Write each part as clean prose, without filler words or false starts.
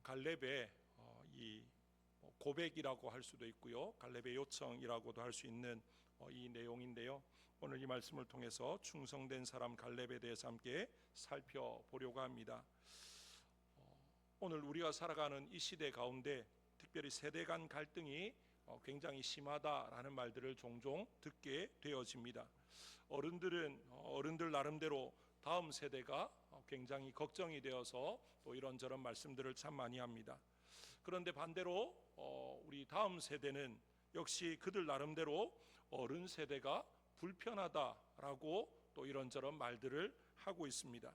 갈렙의 이 고백이라고 할 수도 있고요, 갈렙의 요청이라고도 할 수 있는 이 내용인데요. 오늘 이 말씀을 통해서 충성된 사람 갈렙에 대해서 함께 살펴보려고 합니다. 오늘 우리가 살아가는 이 시대 가운데 특별히 세대 간 갈등이 굉장히 심하다라는 말들을 종종 듣게 되어집니다. 어른들 나름대로 다음 세대가 굉장히 걱정이 되어서 또 이런저런 말씀들을 참 많이 합니다. 그런데 반대로 우리 다음 세대는 역시 그들 나름대로 어른 세대가 불편하다라고 또 이런저런 말들을 하고 있습니다.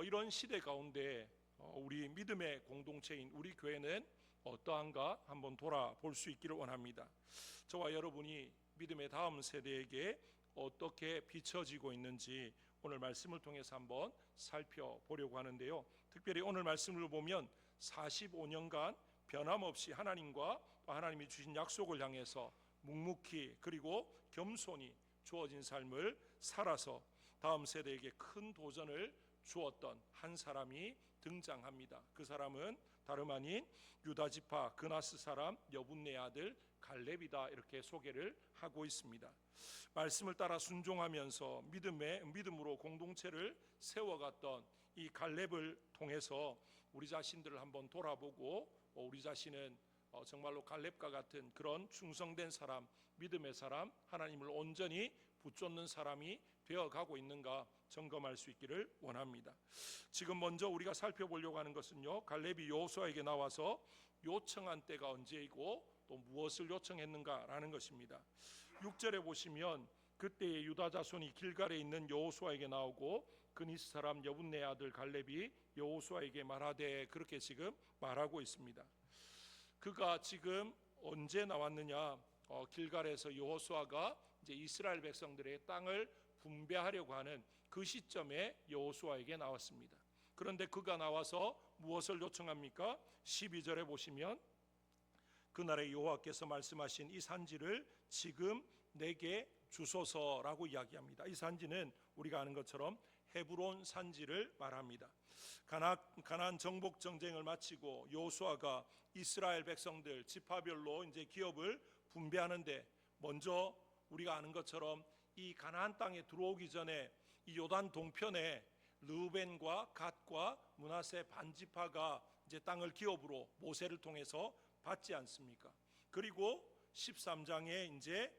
이런 시대 가운데 우리 믿음의 공동체인 우리 교회는 어떠한가 한번 돌아볼 수 있기를 원합니다. 저와 여러분이 믿음의 다음 세대에게 어떻게 비춰지고 있는지 오늘 말씀을 통해서 한번 살펴보려고 하는데요. 특별히 오늘 말씀을 보면 45년간 변함없이 하나님과 하나님이 주신 약속을 향해서 묵묵히 그리고 겸손히 주어진 삶을 살아서 다음 세대에게 큰 도전을 주었던 한 사람이 등장합니다. 그 사람은 다름 아닌 유다지파 그나스 사람 여분네 아들 갈렙이다, 이렇게 소개를 하고 있습니다. 말씀을 따라 순종하면서 믿음으로 공동체를 세워갔던 이 갈렙을 통해서 우리 자신들을 한번 돌아보고 우리 자신은 정말로 갈렙과 같은 그런 충성된 사람, 믿음의 사람, 하나님을 온전히 붙잡는 사람이 되어가고 있는가 점검할 수 있기를 원합니다. 지금 먼저 우리가 살펴보려고 하는 것은요, 갈렙이 여호수아에게 나와서 요청한 때가 언제이고 또 무엇을 요청했는가라는 것입니다. 6절에 보시면 그때의 유다 자손이 길갈에 있는 여호수아에게 나오고 그니스 사람 여분네 아들 갈렙이 여호수아에게 말하되, 그렇게 지금 말하고 있습니다. 그가 지금 언제 나왔느냐? 길갈에서 여호수아가 이제 이스라엘 백성들의 땅을 분배하려고 하는 그 시점에 여호수아에게 나왔습니다. 그런데 그가 나와서 무엇을 요청합니까? 12절에 보시면 그날에 여호와께서 말씀하신 이 산지를 지금 내게 주소서라고 이야기합니다. 이 산지는 우리가 아는 것처럼 헤브론 산지를 말합니다. 가나안 정복 전쟁을 마치고 여호수아가 이스라엘 백성들 지파별로 이제 기업을 분배하는데, 먼저 우리가 아는 것처럼 이 가나안 땅에 들어오기 전에 이 요단 동편에 르우벤과 갓과 므낫세 반지파가 이제 땅을 기업으로 모세를 통해서 받지 않습니까? 그리고 13장에 이제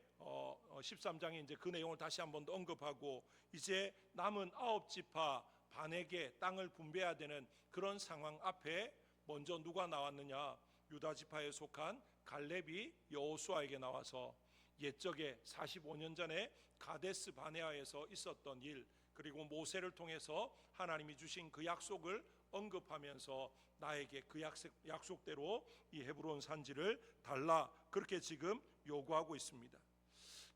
그 내용을 다시 한번 더 언급하고 이제 남은 9지파 반에게 땅을 분배해야 되는 그런 상황 앞에 먼저 누가 나왔느냐? 유다 지파에 속한 갈렙이 여호수아에게 나와서 옛적에 45년 전에 가데스 바네아에서 있었던 일, 그리고 모세를 통해서 하나님이 주신 그 약속을 언급하면서 나에게 그 약속대로 이 헤브론 산지를 달라, 그렇게 지금 요구하고 있습니다.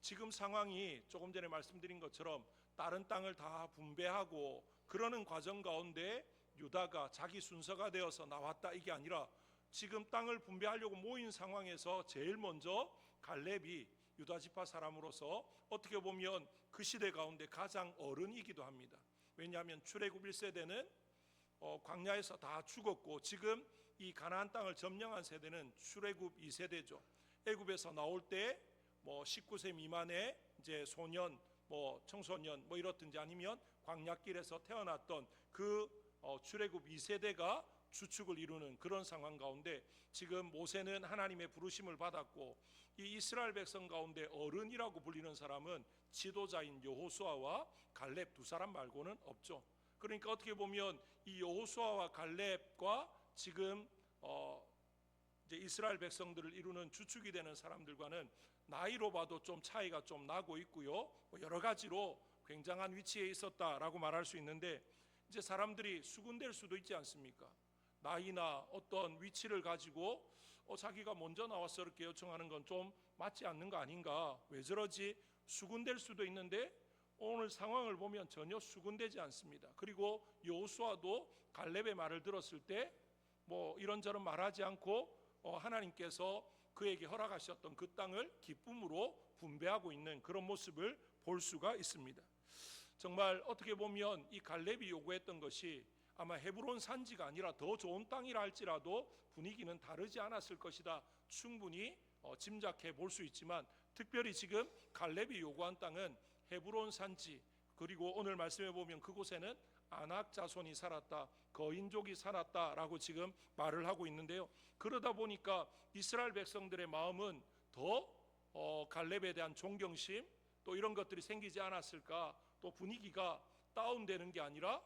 지금 상황이 조금 전에 말씀드린 것처럼 다른 땅을 다 분배하고 그러는 과정 가운데 유다가 자기 순서가 되어서 나왔다, 이게 아니라 지금 땅을 분배하려고 모인 상황에서 제일 먼저 갈렙이 유다 지파 사람으로서 어떻게 보면 그 시대 가운데 가장 어른이기도 합니다. 왜냐하면 출애굽 1세대는 광야에서 다 죽었고 지금 이 가나안 땅을 점령한 세대는 출애굽 2세대죠. 애굽에서 나올 때 19세 미만의 이제 소년, 청소년 이렇든지 아니면 광야길에서 태어났던 그 출애굽 2세대가 주축을 이루는 그런 상황 가운데 지금 모세는 하나님의 부르심을 받았고 이 이스라엘 백성 가운데 어른이라고 불리는 사람은 지도자인 여호수아와 갈렙 두 사람 말고는 없죠. 그러니까 어떻게 보면 이 여호수아와 갈렙과 지금 이제 이스라엘 백성들을 이루는 주축이 되는 사람들과는 나이로 봐도 좀 차이가 좀 나고 있고요, 여러 가지로 굉장한 위치에 있었다라고 말할 수 있는데, 이제 사람들이 수군될 수도 있지 않습니까? 나이나 어떤 위치를 가지고 자기가 먼저 나와서 이렇게 요청하는 건 좀 맞지 않는 거 아닌가, 왜 저러지, 수군될 수도 있는데 오늘 상황을 보면 전혀 수군되지 않습니다. 그리고 여호수아도 갈렙의 말을 들었을 때 이런저런 말하지 않고 하나님께서 그에게 허락하셨던 그 땅을 기쁨으로 분배하고 있는 그런 모습을 볼 수가 있습니다. 정말 어떻게 보면 이 갈렙이 요구했던 것이 아마 헤브론 산지가 아니라 더 좋은 땅이라 할지라도 분위기는 다르지 않았을 것이다. 충분히 짐작해 볼 수 있지만, 특별히 지금 갈렙이 요구한 땅은 헤브론 산지, 그리고 오늘 말씀해 보면 그곳에는 아낙 자손이 살았다, 거인족이 살았다라고 지금 말을 하고 있는데요. 그러다 보니까 이스라엘 백성들의 마음은 더 갈렙에 대한 존경심 또 이런 것들이 생기지 않았을까. 또 분위기가 다운되는 게 아니라,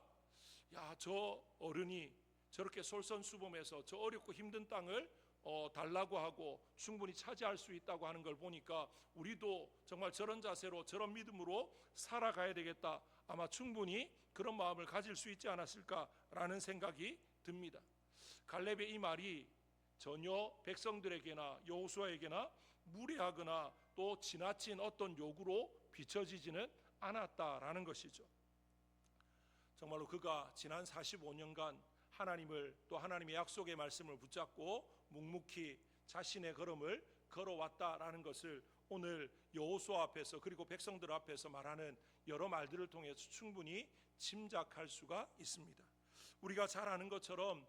야, 저 어른이 저렇게 솔선수범해서 저 어렵고 힘든 땅을 달라고 하고 충분히 차지할 수 있다고 하는 걸 보니까 우리도 정말 저런 자세로 저런 믿음으로 살아가야 되겠다. 아마 충분히 그런 마음을 가질 수 있지 않았을까라는 생각이 듭니다. 갈렙의 이 말이 전혀 백성들에게나 여호수아에게나 무례하거나 또 지나친 어떤 요구로 비춰지지는 않았다라는 것이죠. 정말로 그가 지난 45년간 하나님을 또 하나님의 약속의 말씀을 붙잡고 묵묵히 자신의 걸음을 걸어왔다라는 것을 오늘 여호수아 앞에서 그리고 백성들 앞에서 말하는 여러 말들을 통해서 충분히 짐작할 수가 있습니다. 우리가 잘 아는 것처럼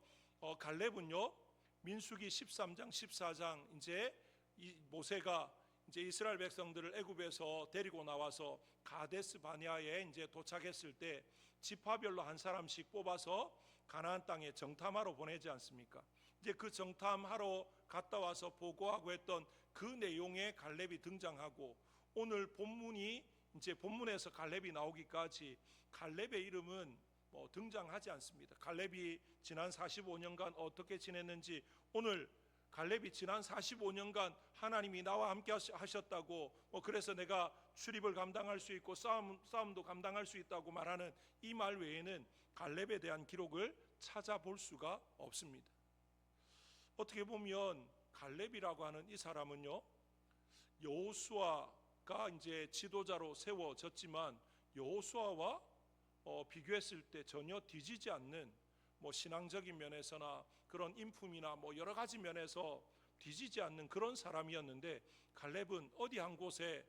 갈렙은요, 민수기 13장 14장 이제 모세가 이제 이스라엘 백성들을 애굽에서 데리고 나와서 가데스 바네아에 이제 도착했을 때 지파별로 한 사람씩 뽑아서 가나안 땅에 정탐하러 보내지 않습니까? 이제 그 정탐하러 갔다 와서 보고하고 했던 그 내용에 갈렙이 등장하고, 오늘 본문이 이제 본문에서 갈렙이 나오기까지 갈렙의 이름은 등장하지 않습니다. 갈렙이 지난 45년간 어떻게 지냈는지, 오늘 갈렙이 지난 45년간 하나님이 나와 함께 하셨다고 그래서 내가 출입을 감당할 수 있고 싸움도 감당할 수 있다고 말하는 이 말 외에는 갈렙에 대한 기록을 찾아볼 수가 없습니다. 어떻게 보면 갈렙이라고 하는 이 사람은요, 여호수아가 이제 지도자로 세워졌지만 여호수아와 비교했을 때 전혀 뒤지지 않는, 신앙적인 면에서나 그런 인품이나 여러 가지 면에서 뒤지지 않는 그런 사람이었는데, 갈렙은 어디 한 곳에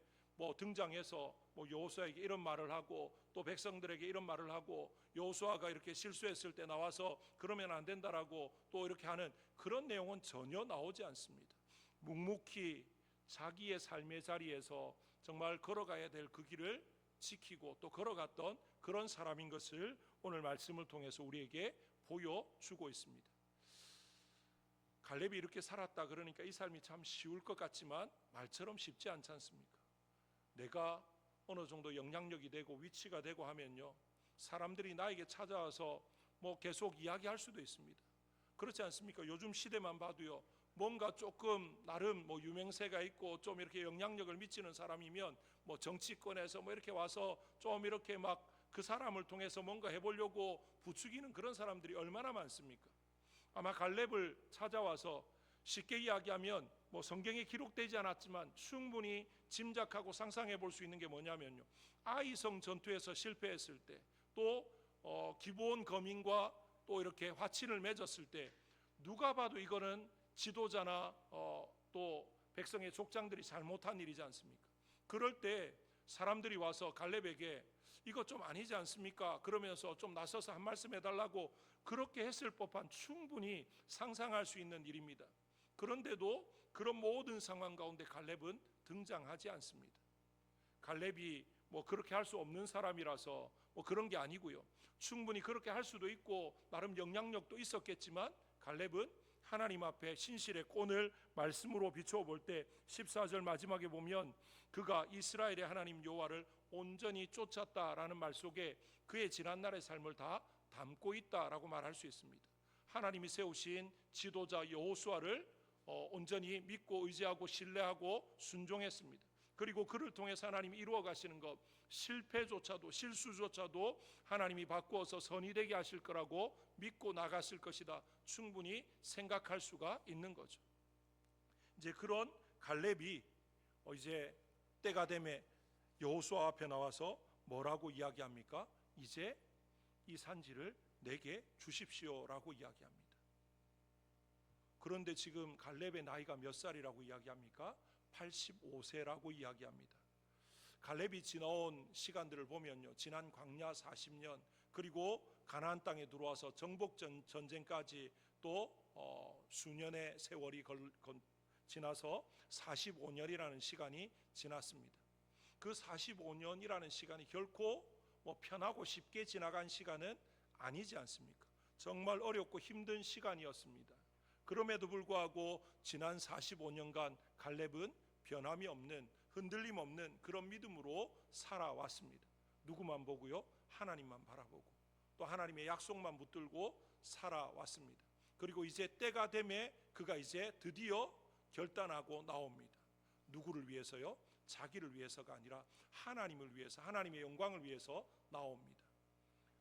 등장해서 여호수아에게 이런 말을 하고 또 백성들에게 이런 말을 하고, 여호수아가 이렇게 실수했을 때 나와서 그러면 안 된다라고 또 이렇게 하는 그런 내용은 전혀 나오지 않습니다. 묵묵히 자기의 삶의 자리에서 정말 걸어가야 될 그 길을 지키고 또 걸어갔던 그런 사람인 것을 오늘 말씀을 통해서 우리에게 보여주고 있습니다. 갈렙이 이렇게 살았다 그러니까 이 삶이 참 쉬울 것 같지만 말처럼 쉽지 않지 않습니까? 내가 어느 정도 영향력이 되고 위치가 되고 하면요, 사람들이 나에게 찾아와서 계속 이야기할 수도 있습니다. 그렇지 않습니까? 요즘 시대만 봐도요, 뭔가 조금 나름 유명세가 있고 좀 이렇게 영향력을 미치는 사람이면 정치권에서 이렇게 와서 좀 이렇게 막 그 사람을 통해서 뭔가 해보려고 부추기는 그런 사람들이 얼마나 많습니까? 아마 갈렙을 찾아와서 쉽게 이야기하면 성경에 기록되지 않았지만 충분히 짐작하고 상상해 볼 수 있는 게 뭐냐면요, 아이성 전투에서 실패했을 때 또 기브온 거민과 또 이렇게 화친을 맺었을 때 누가 봐도 이거는 지도자나 또 백성의 족장들이 잘못한 일이지 않습니까? 그럴 때 사람들이 와서 갈렙에게 이거 좀 아니지 않습니까? 그러면서 좀 나서서 한 말씀 해달라고 그렇게 했을 법한 충분히 상상할 수 있는 일입니다. 그런데도 그런 모든 상황 가운데 갈렙은 등장하지 않습니다. 갈렙이 그렇게 할 수 없는 사람이라서 그런 게 아니고요, 충분히 그렇게 할 수도 있고 나름 영향력도 있었겠지만 갈렙은 하나님 앞에 신실의 꼰을 말씀으로 비추어 볼 때 14절 마지막에 보면 그가 이스라엘의 하나님 여호와를 온전히 쫓았다라는 말 속에 그의 지난날의 삶을 다 담고 있다라고 말할 수 있습니다. 하나님이 세우신 지도자 여호수아를 온전히 믿고 의지하고 신뢰하고 순종했습니다. 그리고 그를 통해서 하나님이 이루어 가시는 것, 실패조차도 실수조차도 하나님이 바꾸어서 선이 되게 하실 거라고 믿고 나갔을 것이다, 충분히 생각할 수가 있는 거죠. 이제 그런 갈렙이 이제 때가 되매 여호수아 앞에 나와서 뭐라고 이야기합니까? 이제 이 산지를 내게 주십시오라고 이야기합니다. 그런데 지금 갈렙의 나이가 몇 살이라고 이야기합니까? 85세라고 이야기합니다. 갈렙이 지나온 시간들을 보면요, 지난 광야 40년 그리고 가나안 땅에 들어와서 정복 전쟁까지 또 수년의 세월이 지나서 45년이라는 시간이 지났습니다. 그 45년이라는 시간이 결코 편하고 쉽게 지나간 시간은 아니지 않습니까? 정말 어렵고 힘든 시간이었습니다. 그럼에도 불구하고 지난 45년간 갈렙은 변함이 없는, 흔들림 없는 그런 믿음으로 살아왔습니다. 누구만 보고요? 하나님만 바라보고 또 하나님의 약속만 붙들고 살아왔습니다. 그리고 이제 때가 되매 그가 이제 드디어 결단하고 나옵니다. 누구를 위해서요? 자기를 위해서가 아니라 하나님을 위해서, 하나님의 영광을 위해서 나옵니다.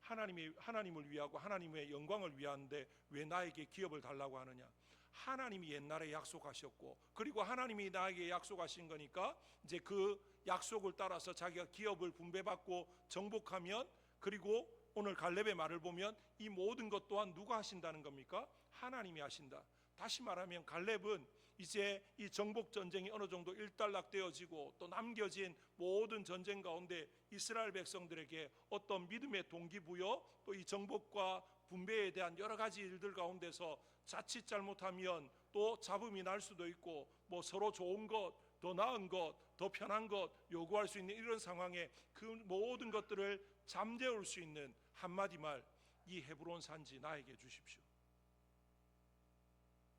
하나님을 위하고 하나님의 영광을 위하는데 왜 나에게 기업을 달라고 하느냐? 하나님이 옛날에 약속하셨고, 그리고 하나님이 나에게 약속하신 거니까 이제 그 약속을 따라서 자기가 기업을 분배받고 정복하면, 그리고 오늘 갈렙의 말을 보면 이 모든 것 또한 누가 하신다는 겁니까? 하나님이 하신다. 다시 말하면 갈렙은 이제 이 정복 전쟁이 어느 정도 일단락되어지고 또 남겨진 모든 전쟁 가운데 이스라엘 백성들에게 어떤 믿음의 동기부여, 또 이 정복과 분배에 대한 여러 가지 일들 가운데서 자칫 잘못하면 또 잡음이 날 수도 있고 서로 좋은 것, 더 나은 것, 더 편한 것 요구할 수 있는 이런 상황에 그 모든 것들을 잠재울 수 있는 한마디 말, 이 헤브론 산지 나에게 주십시오.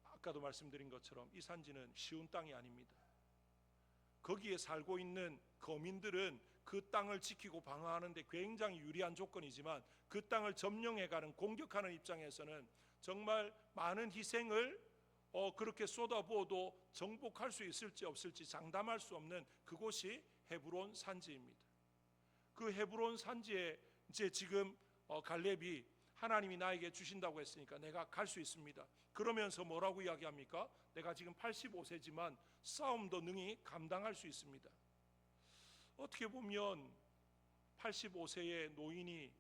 아까도 말씀드린 것처럼 이 산지는 쉬운 땅이 아닙니다. 거기에 살고 있는 거민들은 그 땅을 지키고 방어하는 데 굉장히 유리한 조건이지만 그 땅을 점령해가는, 공격하는 입장에서는 정말 많은 희생을 그렇게 쏟아부어도 정복할 수 있을지 없을지 장담할 수 없는 그곳이 헤브론 산지입니다. 그 헤브론 산지에 이제 지금 갈렙이 하나님이 나에게 주신다고 했으니까 내가 갈 수 있습니다. 그러면서 뭐라고 이야기합니까? 내가 지금 85세지만 싸움도 능히 감당할 수 있습니다. 어떻게 보면 85세의 노인이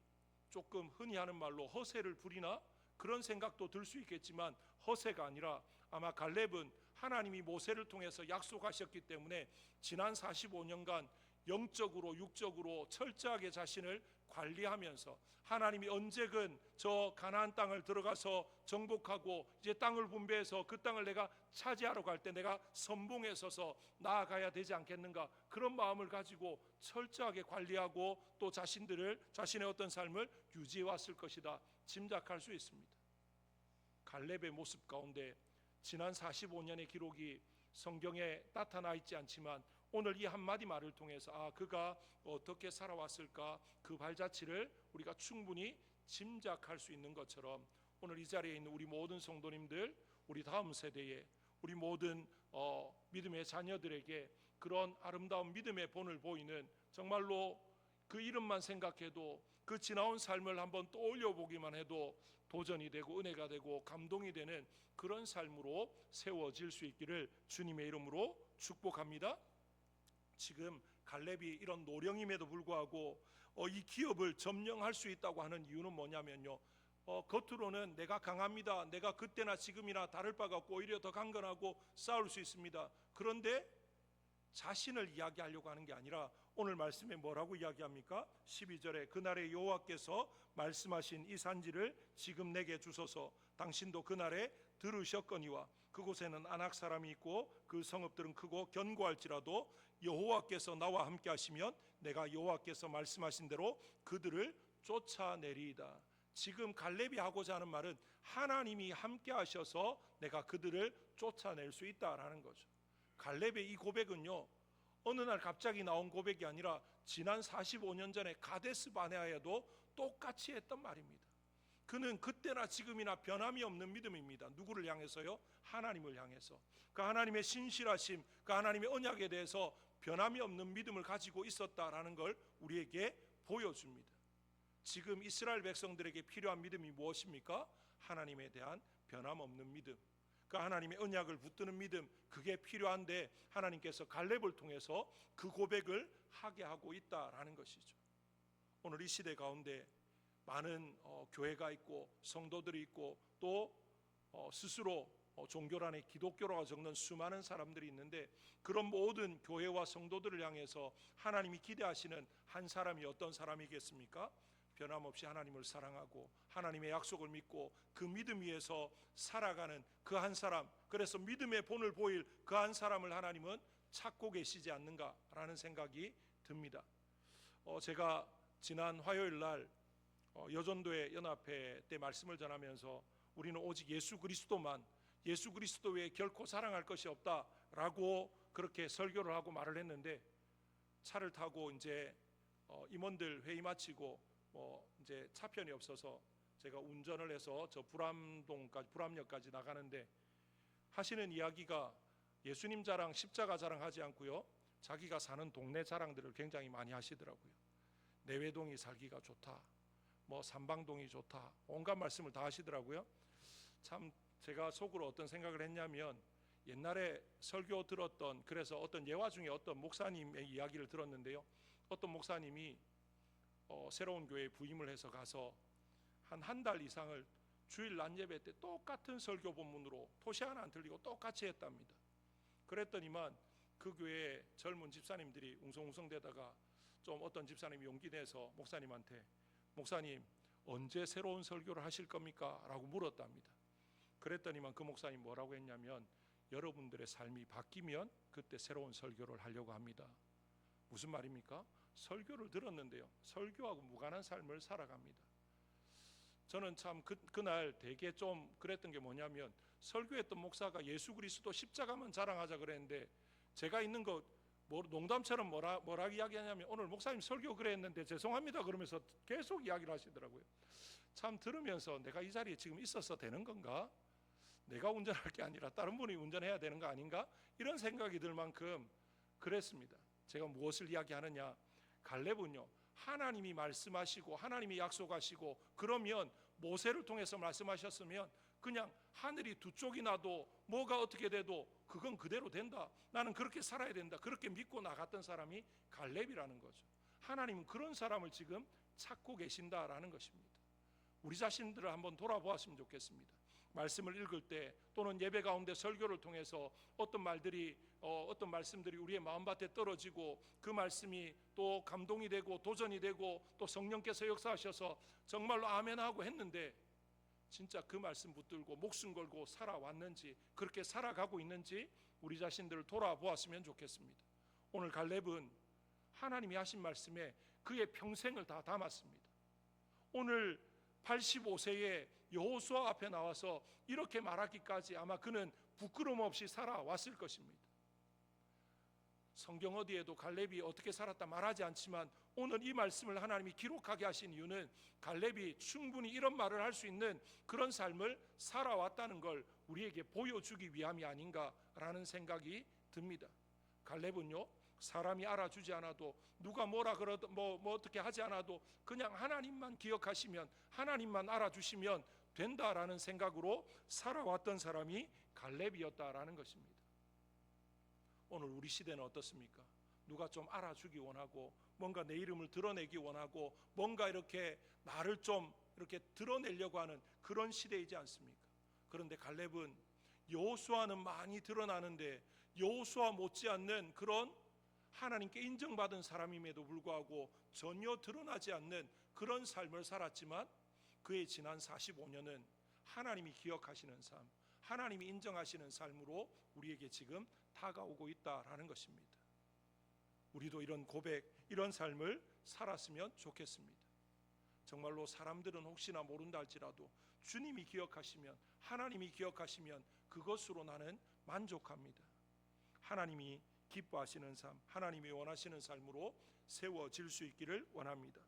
조금 흔히 하는 말로 허세를 부리나 그런 생각도 들 수 있겠지만 허세가 아니라 아마 갈렙은 하나님이 모세를 통해서 약속하셨기 때문에 지난 45년간 영적으로 육적으로 철저하게 자신을 관리하면서 하나님이 언제든 저 가나안 땅을 들어가서 정복하고 이제 땅을 분배해서 그 땅을 내가 차지하러 갈 때 내가 선봉에 서서 나아가야 되지 않겠는가, 그런 마음을 가지고 철저하게 관리하고 또 자신의 어떤 삶을 유지해 왔을 것이다 짐작할 수 있습니다. 갈렙의 모습 가운데 지난 45년의 기록이 성경에 나타나 있지 않지만 오늘 이 한마디 말을 통해서 그가 어떻게 살아왔을까, 그 발자취를 우리가 충분히 짐작할 수 있는 것처럼 오늘 이 자리에 있는 우리 모든 성도님들, 우리 다음 세대에 우리 모든 믿음의 자녀들에게 그런 아름다운 믿음의 본을 보이는, 정말로 그 이름만 생각해도 그 지나온 삶을 한번 떠올려 보기만 해도 도전이 되고 은혜가 되고 감동이 되는 그런 삶으로 세워질 수 있기를 주님의 이름으로 축복합니다. 지금 갈렙이 이런 노령임에도 불구하고 이 기업을 점령할 수 있다고 하는 이유는 뭐냐면요, 겉으로는 내가 강합니다, 내가 그때나 지금이나 다를 바가 없고 오히려 더 강건하고 싸울 수 있습니다. 그런데 자신을 이야기하려고 하는 게 아니라 오늘 말씀에 뭐라고 이야기합니까? 12절에 그날에 여호와께서 말씀하신 이 산지를 지금 내게 주소서. 당신도 그날에 들으셨거니와 그곳에는 아낙 사람이 있고 그 성읍들은 크고 견고할지라도 여호와께서 나와 함께 하시면 내가 여호와께서 말씀하신 대로 그들을 쫓아내리이다. 지금 갈렙이 하고자 하는 말은 하나님이 함께 하셔서 내가 그들을 쫓아낼 수 있다라는 거죠. 갈렙의 이 고백은요, 어느 날 갑자기 나온 고백이 아니라 지난 45년 전에 가데스 바네아에도 똑같이 했던 말입니다. 그는 그때나 지금이나 변함이 없는 믿음입니다. 누구를 향해서요? 하나님을 향해서. 그 하나님의 신실하심, 그 하나님의 언약에 대해서 변함이 없는 믿음을 가지고 있었다라는 걸 우리에게 보여줍니다. 지금 이스라엘 백성들에게 필요한 믿음이 무엇입니까? 하나님에 대한 변함없는 믿음, 그 하나님의 언약을 붙드는 믿음, 그게 필요한데 하나님께서 갈렙을 통해서 그 고백을 하게 하고 있다라는 것이죠. 오늘 이 시대 가운데 많은 교회가 있고 성도들이 있고 또 스스로 종교란에 기독교라고 적는 수많은 사람들이 있는데, 그런 모든 교회와 성도들을 향해서 하나님이 기대하시는 한 사람이 어떤 사람이겠습니까? 변함없이 하나님을 사랑하고 하나님의 약속을 믿고 그 믿음 위에서 살아가는 그 한 사람, 그래서 믿음의 본을 보일 그 한 사람을 하나님은 찾고 계시지 않는가라는 생각이 듭니다. 제가 지난 화요일 날 여전도의 연합회 때 말씀을 전하면서 우리는 오직 예수 그리스도만, 예수 그리스도 외에 결코 사랑할 것이 없다라고 그렇게 설교를 하고 말을 했는데, 차를 타고 이제 임원들 회의 마치고 이제 차편이 없어서 제가 운전을 해서 저 불암역까지 나가는데 하시는 이야기가 예수님 자랑, 십자가 자랑 하지 않고요, 자기가 사는 동네 자랑들을 굉장히 많이 하시더라고요. 내외동이 살기가 좋다, 삼방동이 좋다, 온갖 말씀을 다 하시더라고요. 참 제가 속으로 어떤 생각을 했냐면, 옛날에 설교 들었던, 그래서 어떤 예화 중에 어떤 목사님의 이야기를 들었는데요, 어떤 목사님이 새로운 교회에 부임을 해서 가서 한 달 이상을 주일 낮 예배 때 똑같은 설교 본문으로 토시 하나 안 틀리고 똑같이 했답니다. 그랬더니만 그 교회에 젊은 집사님들이 웅성웅성대다가 좀 어떤 집사님이 용기 내서 목사님한테, 목사님 언제 새로운 설교를 하실 겁니까? 라고 물었답니다. 그랬더니만 그 목사님 뭐라고 했냐면, 여러분들의 삶이 바뀌면 그때 새로운 설교를 하려고 합니다. 무슨 말입니까? 설교를 들었는데요, 설교하고 무관한 삶을 살아갑니다. 저는 참 그날 되게 좀 그랬던 게 뭐냐면, 설교했던 목사가 예수 그리스도 십자가만 자랑하자 그랬는데, 제가 있는 거 농담처럼 뭐라 이야기하냐면, 오늘 목사님 설교 그래 했는데 죄송합니다 그러면서 계속 이야기를 하시더라고요. 참 들으면서 내가 이 자리에 지금 있어서 되는 건가? 내가 운전할 게 아니라 다른 분이 운전해야 되는 거 아닌가? 이런 생각이 들 만큼 그랬습니다. 제가 무엇을 이야기하느냐, 갈렙은요, 하나님이 말씀하시고 하나님이 약속하시고, 그러면 모세를 통해서 말씀하셨으면 그냥 하늘이 두 쪽이 나도 뭐가 어떻게 돼도 그건 그대로 된다, 나는 그렇게 살아야 된다, 그렇게 믿고 나갔던 사람이 갈렙이라는 거죠. 하나님은 그런 사람을 지금 찾고 계신다라는 것입니다. 우리 자신들을 한번 돌아보았으면 좋겠습니다. 말씀을 읽을 때 또는 예배 가운데 설교를 통해서 어떤 말씀들이 우리의 마음밭에 떨어지고, 그 말씀이 또 감동이 되고 도전이 되고 또 성령께서 역사하셔서 정말로 아멘하고 했는데, 진짜 그 말씀 붙들고 목숨 걸고 살아왔는지, 그렇게 살아가고 있는지 우리 자신들을 돌아보았으면 좋겠습니다. 오늘 갈렙은 하나님이 하신 말씀에 그의 평생을 다 담았습니다. 오늘 85세의 여호수아 앞에 나와서 이렇게 말하기까지 아마 그는 부끄러움 없이 살아왔을 것입니다. 성경 어디에도 갈렙이 어떻게 살았다 말하지 않지만, 오늘 이 말씀을 하나님이 기록하게 하신 이유는 갈렙이 충분히 이런 말을 할 수 있는 그런 삶을 살아왔다는 걸 우리에게 보여주기 위함이 아닌가라는 생각이 듭니다. 갈렙은요, 사람이 알아주지 않아도, 누가 뭐라 그러도 뭐 어떻게 하지 않아도 그냥 하나님만 기억하시면, 하나님만 알아주시면 된다라는 생각으로 살아왔던 사람이 갈렙이었다라는 것입니다. 오늘 우리 시대는 어떻습니까? 누가 좀 알아주기 원하고, 뭔가 내 이름을 드러내기 원하고, 뭔가 이렇게 나를 좀 이렇게 드러내려고 하는 그런 시대이지 않습니까? 그런데 갈렙은 여호수아는 많이 드러나는데 여호수아 못지않는 그런 하나님께 인정받은 사람임에도 불구하고 전혀 드러나지 않는 그런 삶을 살았지만, 그의 지난 45년은 하나님이 기억하시는 삶, 하나님이 인정하시는 삶으로 우리에게 지금 다가오고 있다라는 것입니다. 우리도 이런 고백, 이런 삶을 살았으면 좋겠습니다. 정말로 사람들은 혹시나 모른다 할지라도 주님이 기억하시면, 하나님이 기억하시면 그것으로 나는 만족합니다. 하나님이 기뻐하시는 삶, 하나님이 원하시는 삶으로 세워질 수 있기를 원합니다.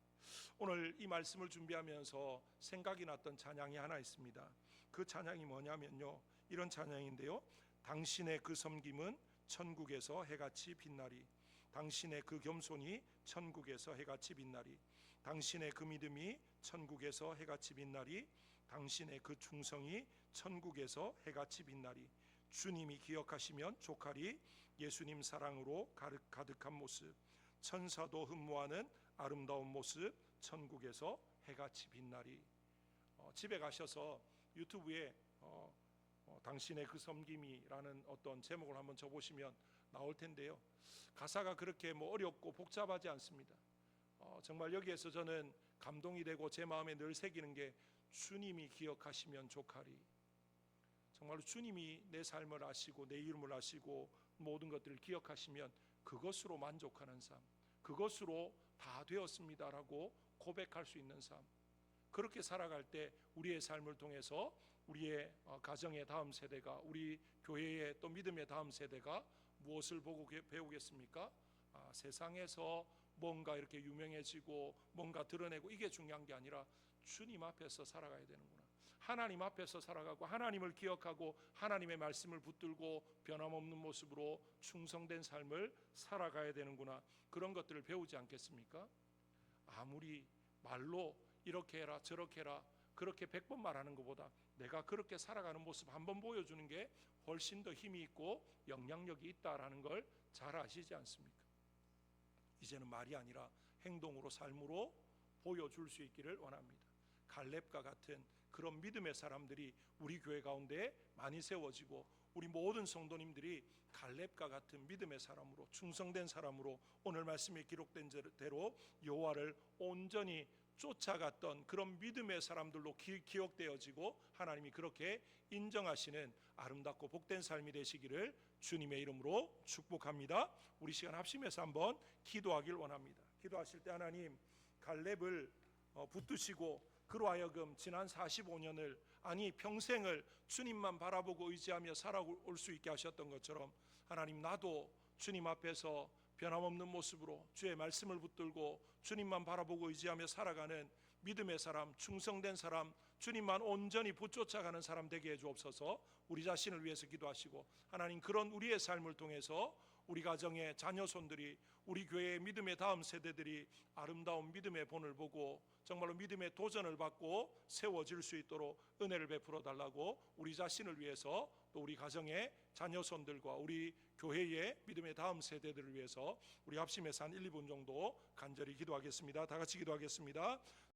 오늘 이 말씀을 준비하면서 생각이 났던 찬양이 하나 있습니다. 그 찬양이 뭐냐면요, 이런 찬양인데요, 당신의 그 섬김은 천국에서 해같이 빛나리, 당신의 그 겸손이 천국에서 해같이 빛나리, 당신의 그 믿음이 천국에서 해같이 빛나리, 당신의 그 충성이 천국에서 해같이 빛나리, 주님이 기억하시면 족하리, 예수님 사랑으로 가득한 모습, 천사도 흠모하는 아름다운 모습, 천국에서 해같이 빛나리. 집에 가셔서 유튜브에 당신의 그 섬김이라는 어떤 제목을 한번 쳐보시면 나올 텐데요, 가사가 그렇게 어렵고 복잡하지 않습니다. 정말 여기에서 저는 감동이 되고 제 마음에 늘 새기는 게 주님이 기억하시면 족하리. 정말로 주님이 내 삶을 아시고 내 이름을 아시고 모든 것들을 기억하시면 그것으로 만족하는 삶, 그것으로 다 되었습니다라고 고백할 수 있는 삶, 그렇게 살아갈 때 우리의 삶을 통해서 우리의 가정의 다음 세대가, 우리 교회의 또 믿음의 다음 세대가 무엇을 보고 배우겠습니까? 세상에서 뭔가 이렇게 유명해지고 뭔가 드러내고 이게 중요한 게 아니라 주님 앞에서 살아가야 되는구나. 하나님 앞에서 살아가고 하나님을 기억하고 하나님의 말씀을 붙들고 변함없는 모습으로 충성된 삶을 살아가야 되는구나. 그런 것들을 배우지 않겠습니까? 아무리 말로 이렇게 해라 저렇게 해라 그렇게 100번 말하는 것보다 내가 그렇게 살아가는 모습 한번 보여주는 게 훨씬 더 힘이 있고 영향력이 있다라는 걸 잘 아시지 않습니까? 이제는 말이 아니라 행동으로 삶으로 보여줄 수 있기를 원합니다. 갈렙과 같은 그런 믿음의 사람들이 우리 교회 가운데 많이 세워지고 우리 모든 성도님들이 갈렙과 같은 믿음의 사람으로 충성된 사람으로 오늘 말씀에 기록된 대로 여호와를 온전히 쫓아갔던 그런 믿음의 사람들로 기억되어지고 하나님이 그렇게 인정하시는 아름답고 복된 삶이 되시기를 주님의 이름으로 축복합니다. 우리 시간 합심해서 한번 기도하길 원합니다. 기도하실 때 하나님 갈렙을 붙드시고 그로 하여금 지난 45년을 아니 평생을 주님만 바라보고 의지하며 살아올 수 있게 하셨던 것처럼 하나님 나도 주님 앞에서 변함없는 모습으로 주의 말씀을 붙들고 주님만 바라보고 의지하며 살아가는 믿음의 사람, 충성된 사람, 주님만 온전히 붙쫓아가는 사람 되게 해주옵소서. 우리 자신을 위해서 기도하시고 하나님 그런 우리의 삶을 통해서 우리 가정의 자녀손들이 우리 교회의 믿음의 다음 세대들이 아름다운 믿음의 본을 보고 정말로 믿음의 도전을 받고 세워질 수 있도록 은혜를 베풀어 달라고 우리 자신을 위해서 또 우리 가정의 자녀손들과 우리 교회의 믿음의 다음 세대들을 위해서 우리 합심해서 한 1, 2분 정도 간절히 기도하겠습니다. 다 같이 기도하겠습니다.